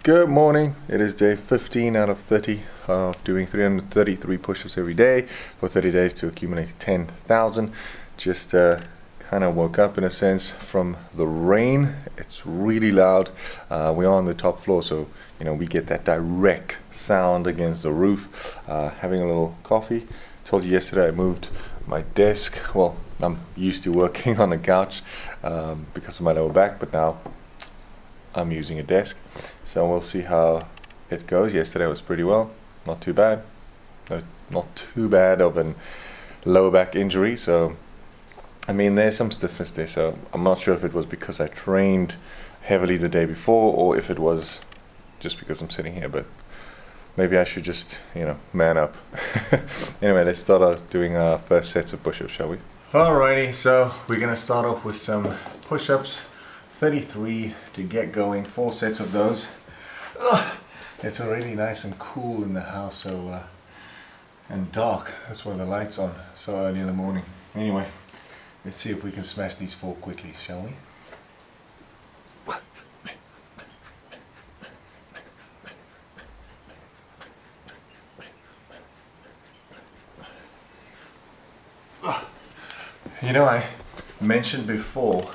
Good morning. It is day 15 out of 30 of doing 333 push-ups every day for 30 days to accumulate 10,000. Just kind of woke up in a sense from the rain. It's really loud. We're on the top floor, so we get that direct sound against the roof. Having a little coffee. Told you yesterday I moved my desk. Well, I'm used to working on a couch because of my lower back, but now I'm using a desk, so we'll see how it goes. Yesterday was pretty well, not too bad. Not too bad of a lower back injury, so I mean there's some stiffness there, so I'm not sure if it was because I trained heavily the day before or if it was just because I'm sitting here, but maybe I should just man up. Anyway, let's start out doing our first sets of push-ups, shall we? Alrighty, so we're gonna start off with some push-ups. 33 to get going, 4 sets of those. It's already nice and cool in the house, so and dark. That's why the light's on so early in the morning. Anyway, let's see if we can smash these 4 quickly, shall we? I mentioned before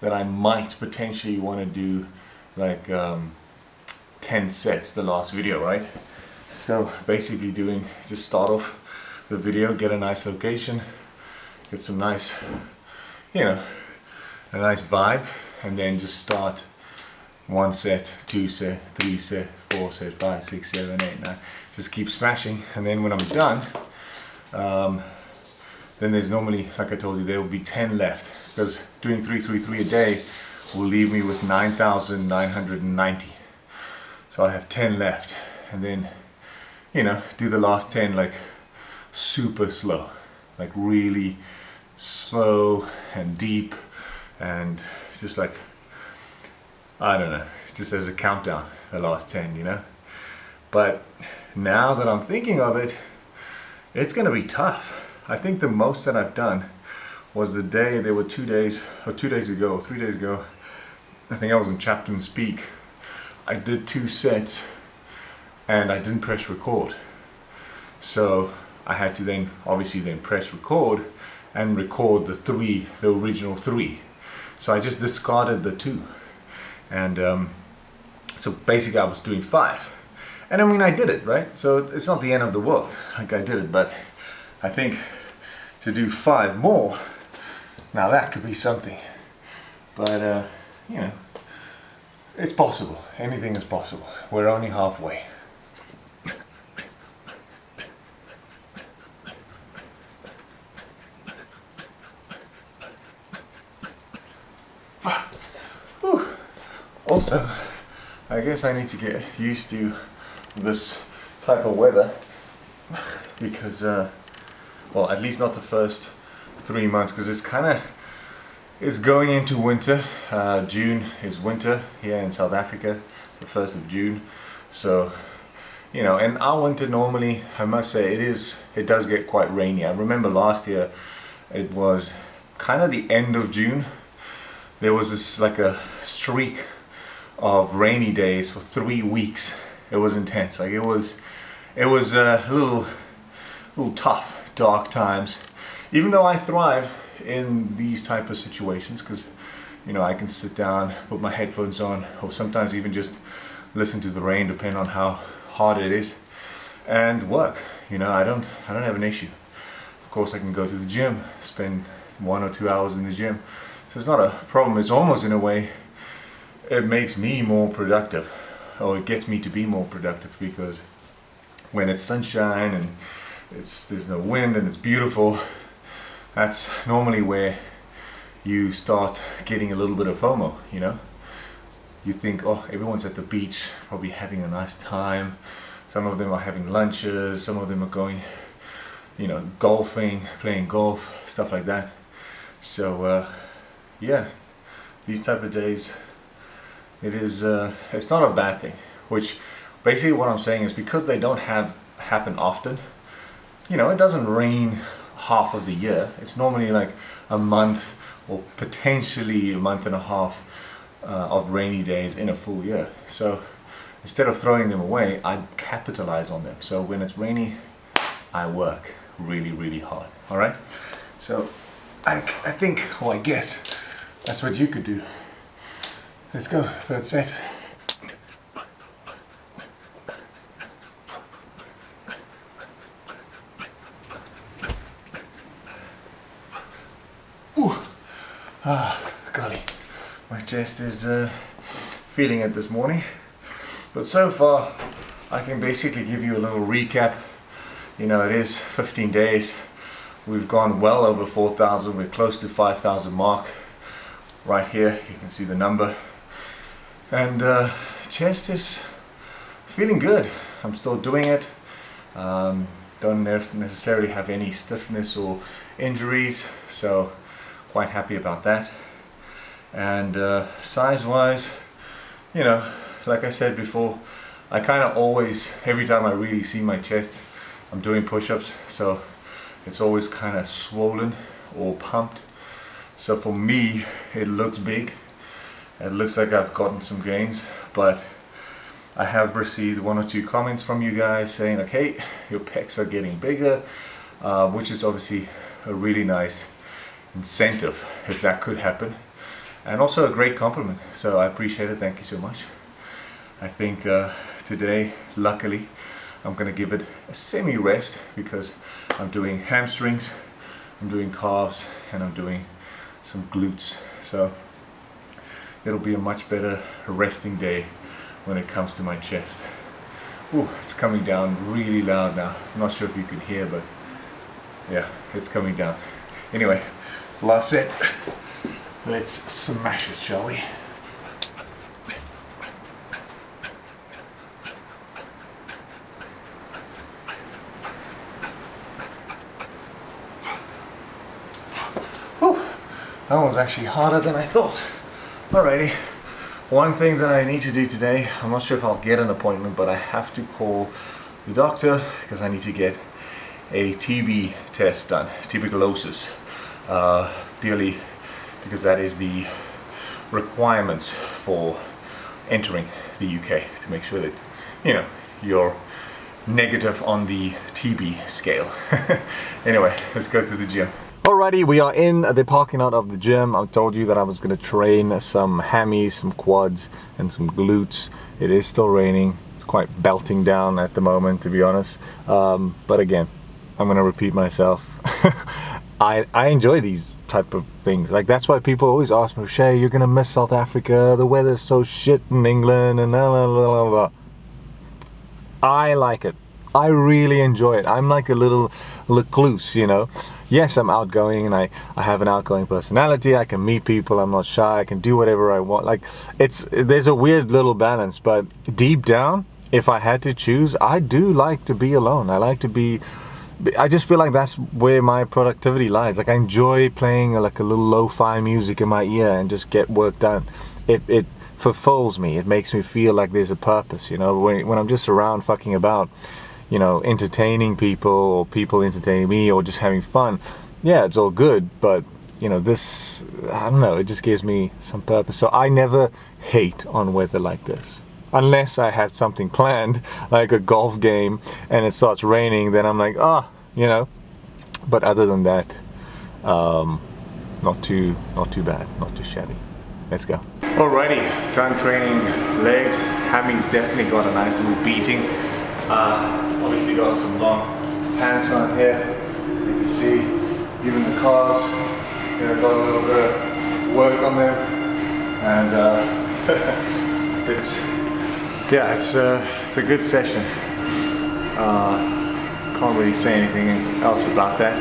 that I might potentially want to do like 10 sets the last video, right? So basically just start off the video, get a nice location, get some nice, a nice vibe, and then just start 1 set, 2 set, 3 set, 4 set, 5, 6, 7, 8, 9. Just keep smashing, and then when I'm done, then there's normally, like I told you, there will be 10 left, because doing 333 a day will leave me with 9,990. So I have 10 left, and then do the last 10 like super slow, like really slow and deep, and just like, I don't know, just as a countdown, the last 10, But now that I'm thinking of it, it's gonna be tough. I think the most that I've done was the day, there were 2 days, or 2 days ago, 3 days ago, I think I was in Chapman's Peak. I did 2 sets and I didn't press record. So I had to then obviously press record and record the original 3. So I just discarded the 2. And so basically I was doing 5. And I mean I did it, right? So it's not the end of the world, like I did it, but I think to do 5 more, now that could be something. But it's possible. Anything is possible. We're only halfway. Also, I guess I need to get used to this type of weather because well, at least not the first 3 months, because it's going into winter. June is winter here in South Africa, the 1st of June. So, and our winter normally, I must say, it does get quite rainy. I remember last year, it was kind of the end of June. There was this like a streak of rainy days for 3 weeks. It was intense. Like it was a little tough. Dark times, even though I thrive in these type of situations, because I can sit down, put my headphones on, or sometimes even just listen to the rain, depending on how hard it is, and work. I don't have an issue. Of course, I can go to the gym, spend 1 or 2 hours in the gym, so it's not a problem. It's almost, in a way, it makes me more productive, or it gets me to be more productive, because when it's sunshine and there's no wind and it's beautiful, that's normally where you start getting a little bit of FOMO. You think, oh, everyone's at the beach, probably having a nice time. Some of them are having lunches, some of them are going golfing, playing golf, stuff like that. So yeah, these type of days, it's not a bad thing. Which basically what I'm saying is, because they don't happen often, it doesn't rain half of the year. It's normally like a month or potentially a month and a half of rainy days in a full year. So instead of throwing them away, I capitalize on them. So when it's rainy, I work really, really hard. All right. So I think, or I guess, that's what you could do. Let's go, third set. Ooh. Ah, golly, my chest is feeling it this morning. But so far, I can basically give you a little recap. You know, it is 15 days. We've gone well over 4,000. We're close to 5,000 mark. Right here, you can see the number. And chest is feeling good. I'm still doing it. Don't necessarily have any stiffness or injuries, so quite happy about that. And size-wise, you know, like I said before, I kind of always, every time I really see my chest, I'm doing push-ups, so it's always kind of swollen or pumped. So for me, it looks big. It looks like I've gotten some gains, but I have received 1 or 2 comments from you guys saying like, hey, your pecs are getting bigger, which is obviously a really nice incentive if that could happen, and also a great compliment. So I appreciate it. Thank you so much. I think today, luckily, I'm going to give it a semi-rest because I'm doing hamstrings, I'm doing calves, and I'm doing some glutes. So it'll be a much better resting day when it comes to my chest. Ooh, it's coming down really loud now. I'm not sure if you can hear, but yeah, it's coming down. Anyway, last set. Let's smash it, shall we? Whew, that was actually harder than I thought. Alrighty, one thing that I need to do today, I'm not sure if I'll get an appointment, but I have to call the doctor because I need to get a TB test done, tuberculosis, purely because that is the requirements for entering the UK, to make sure that, you know, you're negative on the TB scale. Anyway, let's go to the gym. Alrighty, we are in the parking lot of the gym. I told you that I was going to train some hammies, some quads, and some glutes. It is still raining. It's quite belting down at the moment, to be honest. But again, I'm going to repeat myself. I enjoy these type of things. Like, that's why people always ask me, Roche, you're going to miss South Africa. The weather's so shit in England, and blah, blah, blah, blah. I like it. I really enjoy it. I'm like a little recluse, you know. Yes, I'm outgoing and I have an outgoing personality. I can meet people. I'm not shy. I can do whatever I want. Like, there's a weird little balance, but deep down, if I had to choose, I do like to be alone. I just feel like that's where my productivity lies. Like, I enjoy playing like a little lo-fi music in my ear and just get work done. It fulfills me. It makes me feel like there's a purpose, you know. When I'm just around fucking about, you know, entertaining people or people entertaining me or just having fun, yeah, it's all good, but you know, this, I don't know, it just gives me some purpose. So I never hate on weather like this, unless I had something planned, like a golf game, and it starts raining, then I'm like, oh, you know. But other than that, not too bad, not too shabby. Let's go. Alrighty, done training legs. Hammy's definitely got a nice little beating. Obviously got some long pants on here. You can see even the calves, you know, got a little bit of work on them, and it's a good session. Can't really say anything else about that.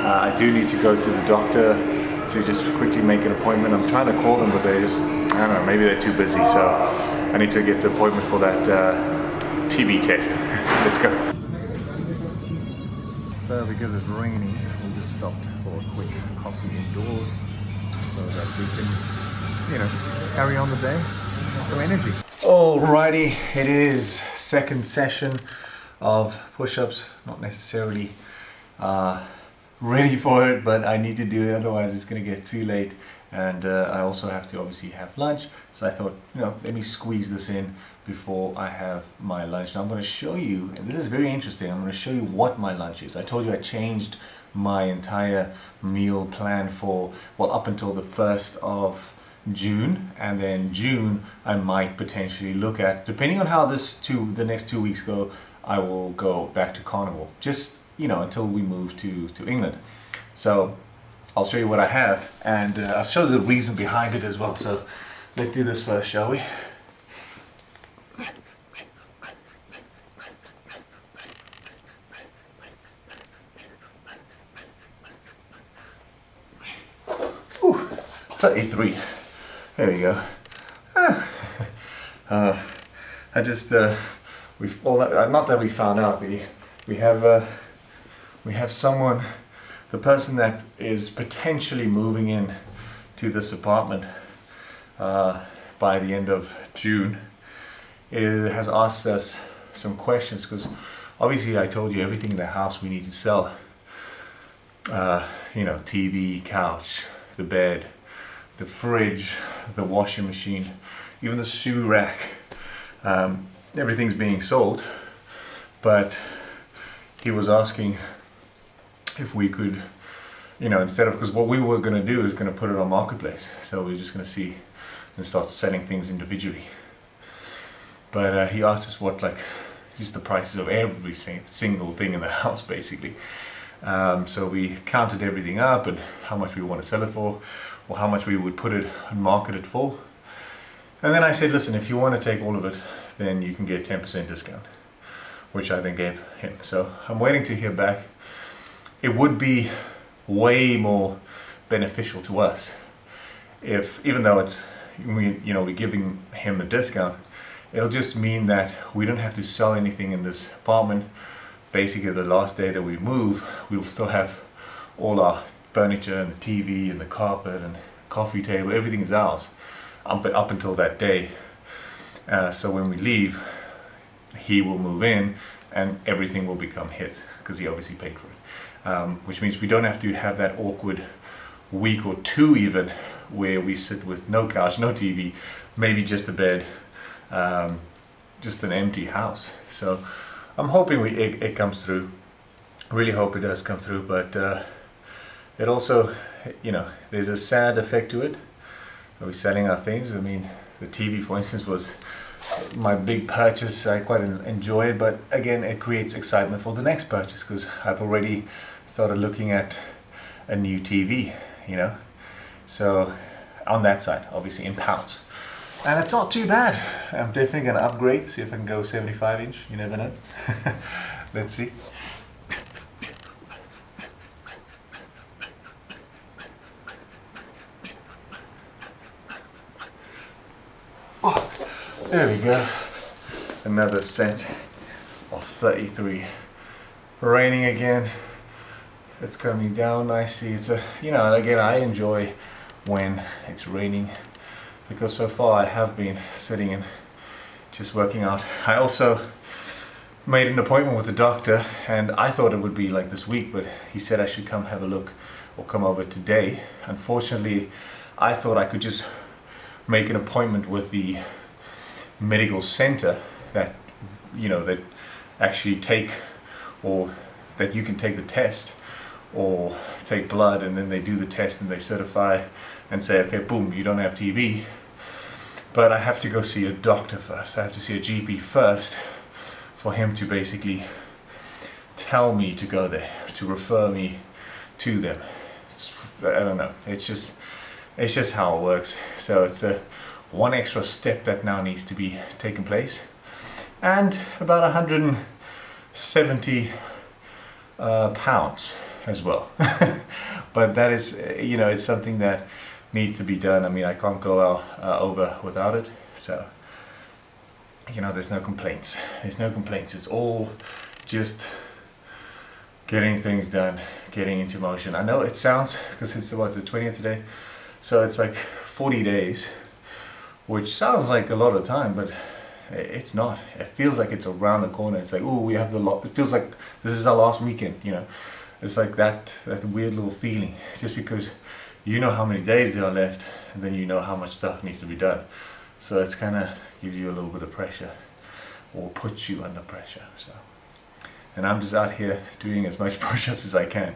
I do need to go to the doctor to just quickly make an appointment. I'm trying to call them, but they're just, I don't know, maybe they're too busy, so I need to get the appointment for that TB test. Let's go. So because it's raining, we just stopped for a quick coffee indoors so that we can, you know, carry on the day with some energy. Alrighty, it is second session of push-ups, not necessarily ready for it, but I need to do it, otherwise it's going to get too late. And I also have to obviously have lunch, so I thought, let me squeeze this in before I have my lunch. Now I'm going to show you, and this is very interesting, I'm going to show you what my lunch is. I told you I changed my entire meal plan for, well, up until the 1st of June, and then June I might potentially look at, depending on how the next 2 weeks go, I will go back to carnivore, just until we move to England. So I'll show you what I have, and I'll show you the reason behind it as well. So let's do this first, shall we? Ooh, 33. There we go. I just not that we found out. We have someone. The person that is potentially moving in to this apartment by the end of June has asked us some questions, because obviously I told you everything in the house we need to sell. TV, couch, the bed, the fridge, the washing machine, even the shoe rack. Everything's being sold, but he was asking if we could, instead of, because what we were going to do is going to put it on Marketplace, so we're just going to see and start selling things individually. But he asked us what, just the prices of every single thing in the house, basically. So we counted everything up and how much we want to sell it for, or how much we would put it and market it for. And then I said, listen, if you want to take all of it, then you can get 10% discount, which I then gave him. So I'm waiting to hear back. It would be way more beneficial to us if, even though we're giving him a discount, it'll just mean that we don't have to sell anything in this apartment. Basically, the last day that we move, we'll still have all our furniture and the TV and the carpet and coffee table, everything is ours up until that day. So when we leave, he will move in and everything will become his, because he obviously paid for it. Which means we don't have to have that awkward week or two even where we sit with no couch, no TV, maybe just a bed, just an empty house. So I'm hoping it comes through. Really hope it does come through, but it also, there's a sad effect to it. Are we selling our things? I mean, the TV, for instance, was my big purchase. I quite enjoy it, but again, it creates excitement for the next purchase, because I've already started looking at a new TV, so on that side, obviously in pounds, and it's not too bad. I'm definitely going to upgrade, see if I can go 75 inch, you never know. Let's see. Oh, there we go, another set of 33. Raining again. It's coming down nicely. It's again, I enjoy when it's raining, because so far I have been sitting and just working out. I also made an appointment with the doctor, and I thought it would be like this week, but he said I should come have a look or come over today. Unfortunately, I thought I could just make an appointment with the medical center that that actually take, or that you can take the test or take blood, and then they do the test and they certify and say, okay, boom, you don't have TB. But I have to go see a doctor first. I have to see a GP first for him to basically tell me to go there, to refer me to them. I don't know. It's just how it works. So it's one extra step that now needs to be taken place, and about 170 pounds as well. But that is, it's something that needs to be done. I mean, I can't go over without it. So, there's no complaints. There's no complaints. It's all just getting things done, getting into motion. I know it sounds, because it's the 20th today, so it's like 40 days, which sounds like a lot of time, but it's not. It feels like it's around the corner. It's like, oh, we have it feels like this is our last weekend, it's like that weird little feeling, just because you know how many days there are left, and then you know how much stuff needs to be done. So it's kind of gives you a little bit of pressure, or puts you under pressure. So, and I'm just out here doing as much push-ups as I can.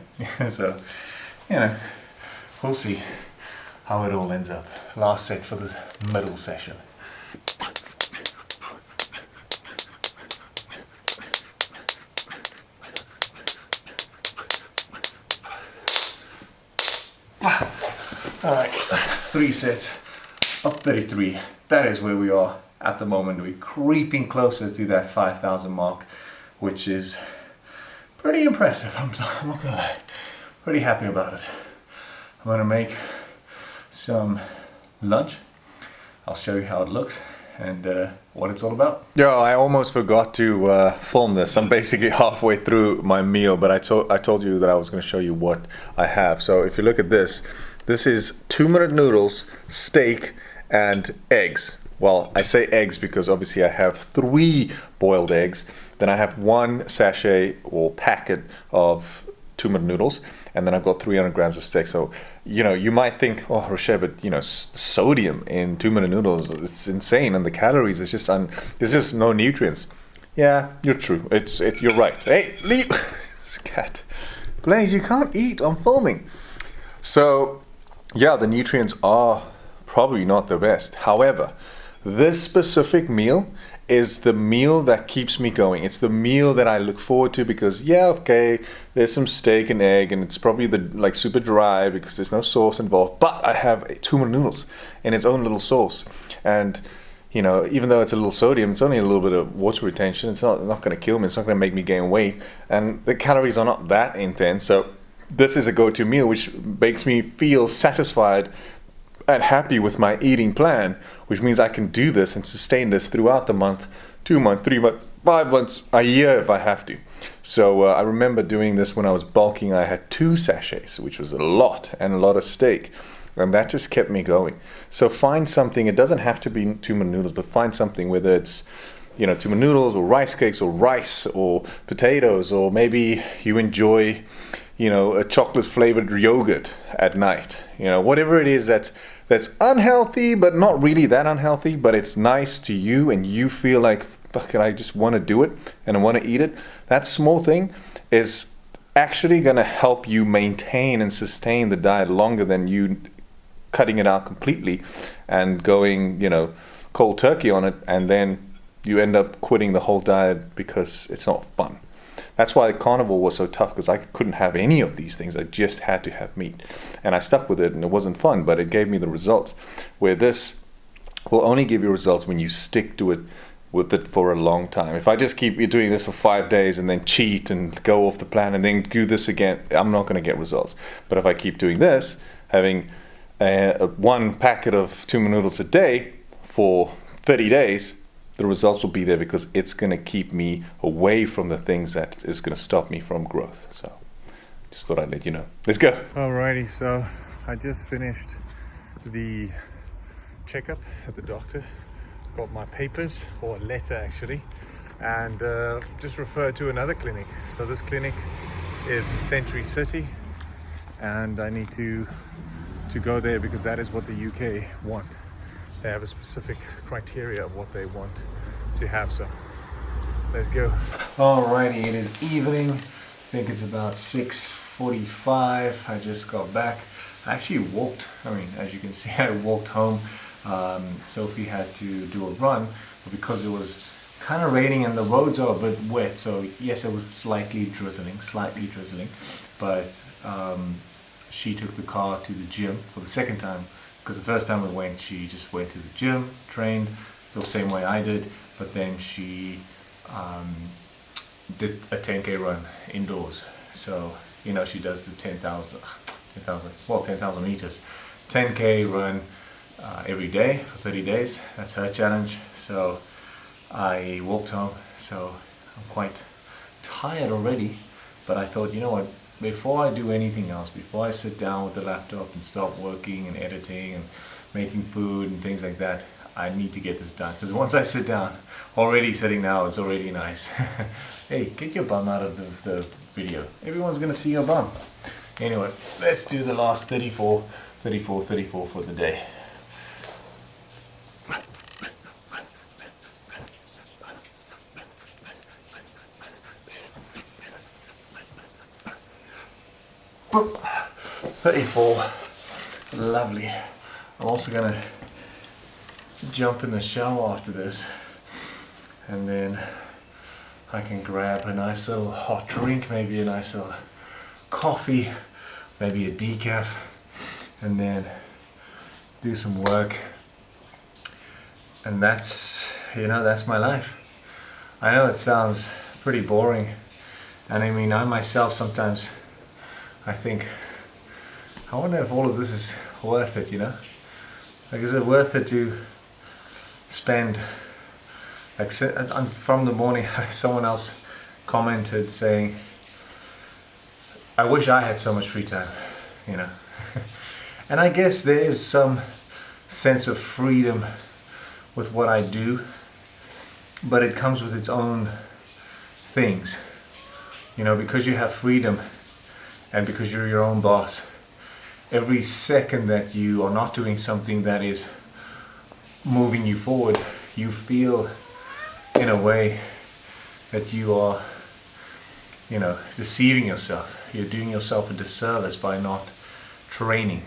So, you know, we'll see how it all ends up. Last set for the middle session. Alright, 3 sets of 33. That is where we are at the moment. We're creeping closer to that 5,000 mark, which is pretty impressive. I'm not gonna lie. Pretty happy about it. I'm gonna make some lunch. I'll show you how it looks and what it's all about. Yo, I almost forgot to film this. I'm basically halfway through my meal, but I told you that I was going to show you what I have. So if you look at this, this is 2-minute noodles, steak, and eggs. Well, I say eggs because obviously I have 3 boiled eggs. Then I have 1 sachet or packet of 2-minute noodles, and then I've got 300 grams of steak. So, you know, you might think, oh, Roche, but you know, sodium in 2-minute noodles, it's insane, and the calories, there's just no nutrients. Yeah, you're true. You're right. Hey, leave this cat. Blaze, you can't eat. I'm filming. So, yeah, the nutrients are probably not the best. However, this specific meal is the meal that keeps me going. It's the meal that I look forward to because, yeah, okay, there's some steak and egg, and it's probably like super dry because there's no sauce involved, but I have 2-minute noodles in its own little sauce. And, you know, even though it's a little sodium, it's only a little bit of water retention. It's not going to kill me. It's not going to make me gain weight. And the calories are not that intense. So this is a go-to meal, which makes me feel satisfied and happy with my eating plan, which means I can do this and sustain this throughout the month, 2 months, 3 months, 5 months, a year if I have to. So I remember doing this when I was bulking. I had 2 sachets, which was a lot, and a lot of steak, and that just kept me going. So find something. It doesn't have to be 2-minute noodles, but find something, whether it's, you know, 2-minute noodles or rice cakes or rice or potatoes, or maybe you enjoy, you know, a chocolate flavored yogurt at night. You know, whatever it is that's unhealthy, but not really that unhealthy, but it's nice to you and you feel like, fuck it, I just want to do it and I want to eat it. That small thing is actually going to help you maintain and sustain the diet longer than you cutting it out completely and going, you know, cold turkey on it, and then you end up quitting the whole diet because it's not fun. That's why carnivore was so tough, because I couldn't have any of these things. I just had to have meat. And I stuck with it, and it wasn't fun, but it gave me the results. Where this will only give you results when you stick to it with it for a long time. If I just keep doing this for 5 days and then cheat and go off the plan and then do this again, I'm not going to get results. But if I keep doing this, having 1 packet of 2-minute noodles a day for 30 days, the results will be there, because it's going to keep me away from the things that is going to stop me from growth. So just thought I'd let you know. Let's go. Alrighty, so I just finished the checkup at the doctor. Got my papers, or a letter actually, and just referred to another clinic. So this clinic is in Century City, and I need to go there because that is what the UK want. They have a specific criteria of what they want to have, so let's go. Alrighty, it is evening. I think it's about 6:45. I just got back. I actually walked, as you can see, I walked home. Sophie had to do a run, but because it was kind of raining and the roads are a bit wet, so yes, it was slightly drizzling, but she took the car to the gym for the second time. Because the first time we went, she just went to the gym, trained the same way I did, but then she did a 10K run indoors. So, you know, she does the 10,000 meters, 10K run every day for 30 days. That's her challenge. So I walked home, so I'm quite tired already, but I thought, you know what, before I do anything else, before I sit down with the laptop and start working and editing and making food and things like that, I need to get this done. Because once I sit down, already sitting now is already nice. Hey, get your bum out of the video. Everyone's gonna see your bum. Anyway, let's do the last 34 for the day. Boop. 34. Lovely. I'm also gonna jump in the shower after this, and then I can grab a nice little hot drink, maybe a nice little coffee, maybe a decaf, and then do some work. And that's, you know, that's my life. I know it sounds pretty boring, and I mean, I myself sometimes I think, I wonder if all of this is worth it, you know? Like, is it worth it to spend, like, from the morning, someone else commented saying, I wish I had so much free time, you know? And I guess there is some sense of freedom with what I do, but it comes with its own things, you know, because you have freedom and because you're your own boss. Every second that you are not doing something that is moving you forward, you feel in a way that you are, you know, deceiving yourself. You're doing yourself a disservice by not training,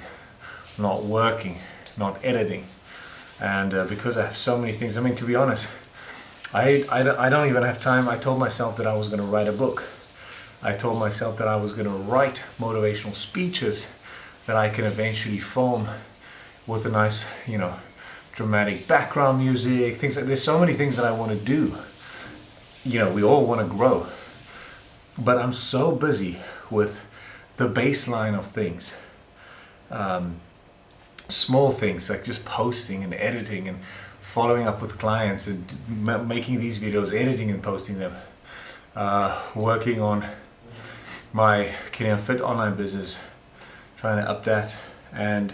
not working, not editing. And because I have so many things, I mean, to be honest, I don't even have time. I told myself that I was going to write a book. I told myself that I was going to write motivational speeches that I can eventually film with a nice, you know, dramatic background music, things like, there's so many things that I want to do. You know, we all want to grow, but I'm so busy with the baseline of things, small things like just posting and editing and following up with clients and making these videos, editing and posting them, working on my Kilian Fit online business, trying to up that, and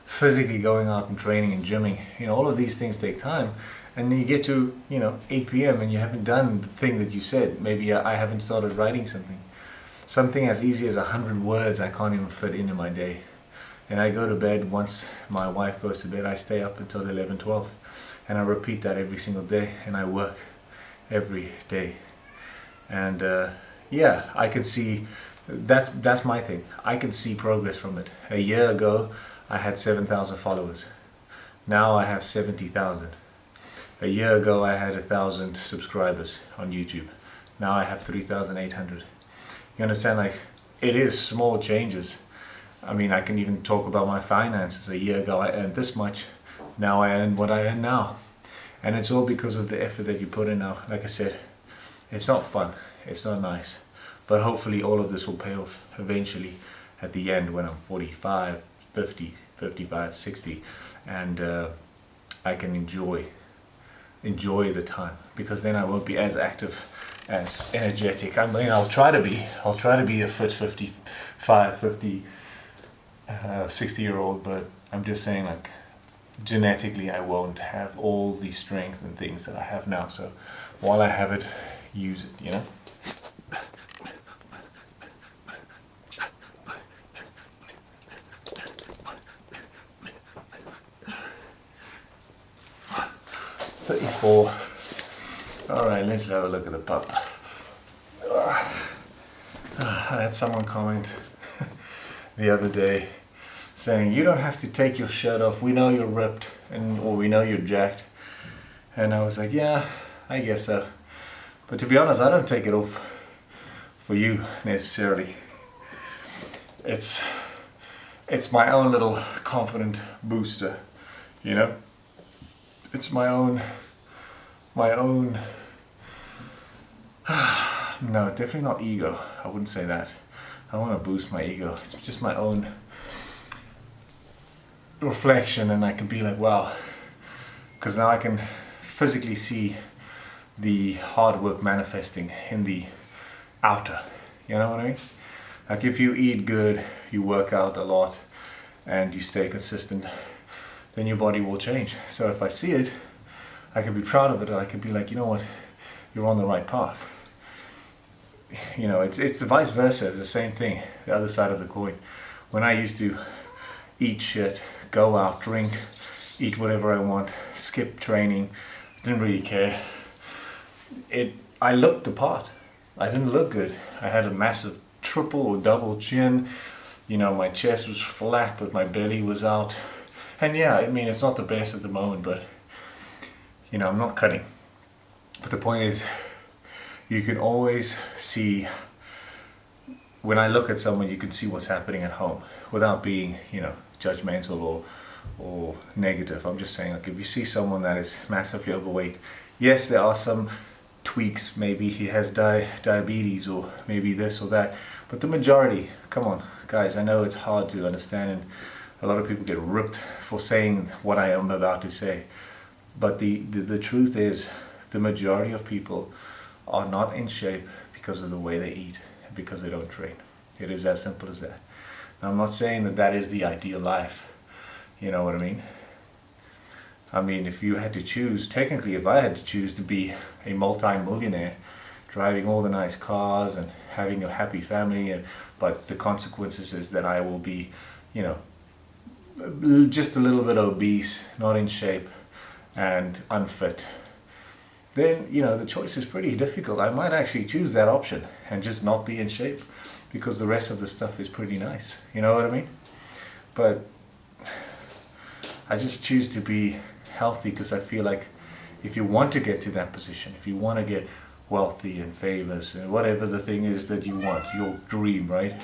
physically going out and training and gymming. You know, all of these things take time, and then you get to, you know, 8 p.m. and you haven't done the thing that you said. Maybe I haven't started writing something as easy as 100 words I can't even fit into my day. And I go to bed, once my wife goes to bed, I stay up until 11, 12, and I repeat that every single day, and I work every day. And yeah, I can see, that's my thing. I can see progress from it. A year ago, I had 7,000 followers. Now I have 70,000. A year ago, I had 1,000 subscribers on YouTube. Now I have 3,800. You understand? Like, it is small changes. I mean, I can even talk about my finances. A year ago, I earned this much. Now I earn what I earn now. And it's all because of the effort that you put in now. Like I said, it's not fun. It's not nice. But hopefully all of this will pay off eventually at the end when I'm 45, 50, 55, 60. And I can enjoy the time. Because then I won't be as active, as energetic. I mean, I'll try to be a fit 55, 50, 60-year-old. But I'm just saying, like, genetically I won't have all the strength and things that I have now. So while I have it, use it, you know? .34. Alright, let's have a look at the pup. I had someone comment the other day saying, you don't have to take your shirt off, we know you're ripped, or we know you're jacked. And I was like, yeah, I guess so. But to be honest, I don't take it off for you necessarily. It's my own little confident booster, you know? It's my own no, definitely not ego. I wouldn't say that. I don't want to boost my ego. It's just my own reflection, and I can be like, wow, because now I can physically see the hard work manifesting in the outer. You know what I mean? Like, if you eat good, you work out a lot, and you stay consistent, then your body will change. So if I see it, I can be proud of it, and I can be like, you know what, you're on the right path. you know, it's the vice versa. It's the same thing, the other side of the coin. When I used to eat shit, go out, drink, eat whatever I want, skip training, didn't really care. I looked the part. I didn't look good. I had a massive triple or double chin. You know, my chest was flat, but my belly was out. And yeah, I mean, it's not the best at the moment, but you know, I'm not cutting. But the point is, you can always see, when I look at someone, you can see what's happening at home without being, you know, judgmental or negative. I'm just saying, like, if you see someone that is massively overweight, yes, there are some tweaks. Maybe he has diabetes, or maybe this or that, but the majority, come on guys, I know it's hard to understand, and a lot of people get ripped for saying what I am about to say, but the truth is, the majority of people are not in shape because of the way they eat and because they don't train. It is as simple as that. Now, I'm not saying that that is the ideal life, you know what I mean? I mean, if you had to choose, technically if I had to choose to be a multi-millionaire, driving all the nice cars and having a happy family, but the consequences is that I will be, you know, just a little bit obese, not in shape, and unfit, then, you know, the choice is pretty difficult. I might actually choose that option and just not be in shape, because the rest of the stuff is pretty nice, you know what I mean? But I just choose to be healthy, because I feel like if you want to get to that position, if you want to get wealthy and famous and whatever the thing is that you want, your dream, right?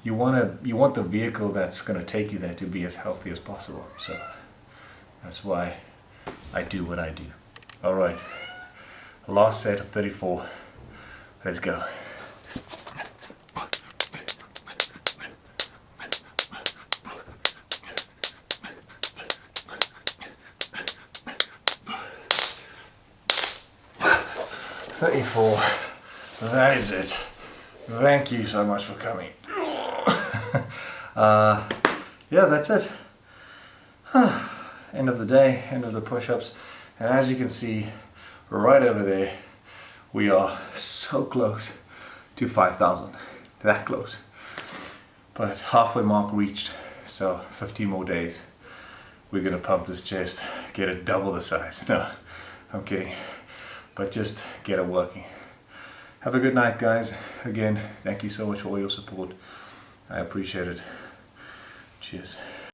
You want the vehicle that's going to take you there to be as healthy as possible. So that's why I do what I do. All right, last set of 34. Let's go. That is it. Thank you so much for coming. Yeah, that's it. End of the day, end of the push-ups. And as you can see, right over there, we are so close to 5,000. That close. But halfway mark reached, so 15 more days. We're gonna pump this chest, get it double the size. No, I'm kidding. But just get it working. Have a good night, guys. Again, thank you so much for all your support. I appreciate it. Cheers.